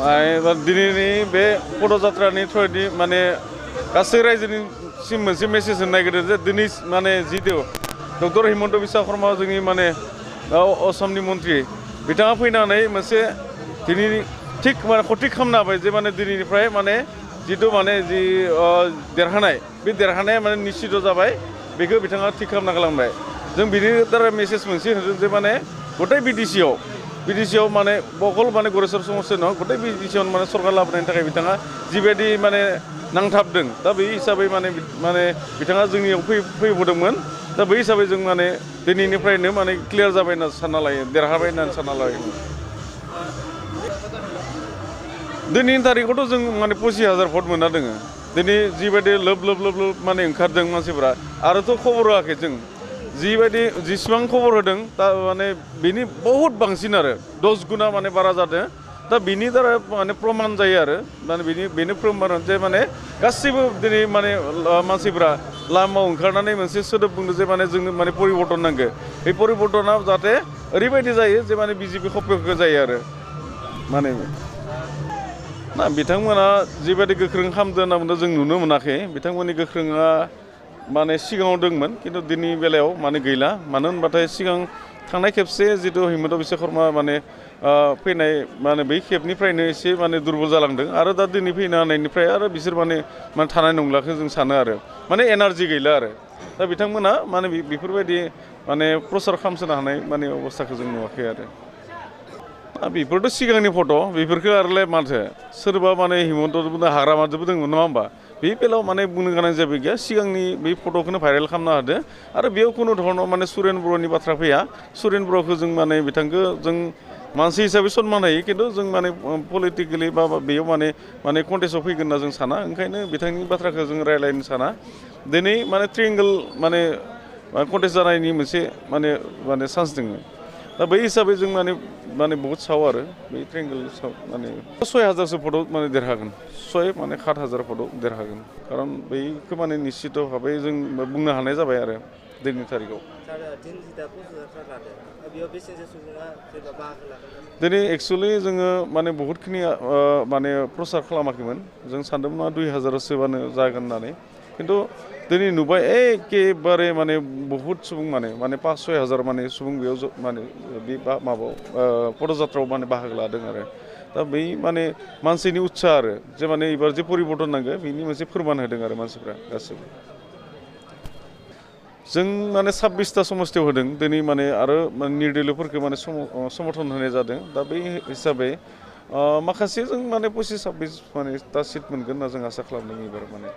दिनैनि बे पदयात्रानि थ्रुयै माने गासै रायजोनिसिम मोनसे मेसेज होनो नागिरदों जे दिनै माने जितु डक्टर हिमन्त बिश्व शर्मा जोंनि माने असमनि मन्त्रि बिथाङा फैनानै मोनसे दिनैनि थिग माने खथिक खालामनो हाबाय जे माने दिनैनिफ्राय माने जितु माने जि देरहानाय बे देरहानाया माने निश्चित जाबाय बेखौ बिथाङा थिग खालामना गालांबाय जों बिनि द्वारा मेसेज मोनसे होदों जे माने गथाय बिटिसिआव माने बकल माने गरेस्वर समस्या नङा गथाय बिटिसिआव माने सरकार लाबोनायनि थाखाय बिथाङा जिबायदि माने नांथाबदों दा बे हिसाबै माने बिथाङा जोंनियाव फैबोदोंमोन दा बै हिसाबै जों माने दिनैनिफ्रायनो माने क्लियार जाबाय होनना सानना लायो देरहाबाय होननानै सानना लायो दिनैनि तारिखआवथ' जों माने 25,000 भट मोनना दोङो दिनै जिबायदि लोब माने ओंखारदों मानसिफोरा आरोथ' खबर होआखै जों जिबायदि जेसेबां खबर होदों दा माने बिनि बहुत बांसिन आरो 10 गुना माने बारा जादों दा बिनि द्वारा माने प्रमान जायो आरो माने बेनो प्रमान जे माने गासैबो दिनै माने मानसिफोरा लामायाव ओंखारनानै मोनसे सोदोब बुंदों जे माने जोंनो माने परिबर्तन नांगौ बे परिबर्तना जाहाथे ओरैबायदि जायो जे माने बिजेपि खप्प'खौ जायो आरो माने ना बिथांमोना जिबायदि गोख्रों खालामदों होनना बुंदों जों नुनो मोनाखै बिथांमोननि गोख्रोङा माने सिगाङाव दंमोन खिन्थु दिनैनि बेलायाव माने गैला मानो होनबाथाय सिगां थांनाय खेबसे जितु हिमन्त बिश्व शर्मा माने फैनाय माने बै खेबनिफ्रायनो एसे माने दुरबल जालांदों आरो दा दिनै फैनो हानायनिफ्राय आरो बिसोर माने थानाय नंलाखौ जों सानो आरो माने एनार्जि गैला आरो दा बिथांमोना माने बेफोरबायदि माने प्रसार खालामसोनो हानाय माने अबस्थाखौ जों नुवाखै आरो बेफोरथ' सिगांनि फट' बेफोरखौ आरोलाय माथो सोरबा माने हिमन्त हाग्रामाजोंबो दंमोन नङा होमबा बे बेलायाव माने बुंनो गोनां जेबो गैया सिगांनि बे फट'खौनो भाइरेल खालामना होदो आरो बेयाव खुनु धरनाव माने सुरेन बर'नि बाथ्रा फैया सुरेन बर'खौ जों माने बिथांखौ जों मानसि हिसाबै सनमान होयो खिन्थु जों माने पलिटिकेलि बा बेयाव माने कन्टेस्टआव फैगोन होनना जों साना ओंखायनो बिथांनि बाथ्राखौ जों रायज्लायनो साना दिनै माने ट्रायंगोल माने कन्टेस्ट जानायनि मोनसे माने चान्स दङ दा बै हिसाबै जों माने बहुत साव आरो बै ट्रायंगोल माने 6,000सो फट' माने देरहागोन 7,000 फट' देरहागोन खारन बैखौ माने निश्चित भाबै जों बुंनो हानाय जाबाय आरो दिनैनि तारिखआव दिनै एक्सुवेलि जोङो माने बहुतखिनि माने प्रसार खालामाखैमोन जों सानदोंमोन 2,000सोबानो जागोन होननानै खिन्थु दिनै नुबाय एखेबारे माने बहुत सुबुं माने 5-6,000 माने सुबुं बेयाव माने बे माबायाव पदयात्रायाव माने बाहागो लादों आरो दा बै माने मानसिनि उत्साह आरो जे माने एबार जे परिबर्तन नांगौ बेनि मोनसे फोरमान होदों आरो मानसिफ्रा गासैबो जों माने 26टा समस्थियाव होदों दिनै माने आरो निर्दलीयफोरखौ माने समर्थन होनाय जादों दा बै हिसाबै माखासे जों माने 25-26 माने दा सिट मोनगोन होनना जों आसा खालामदों एबार माने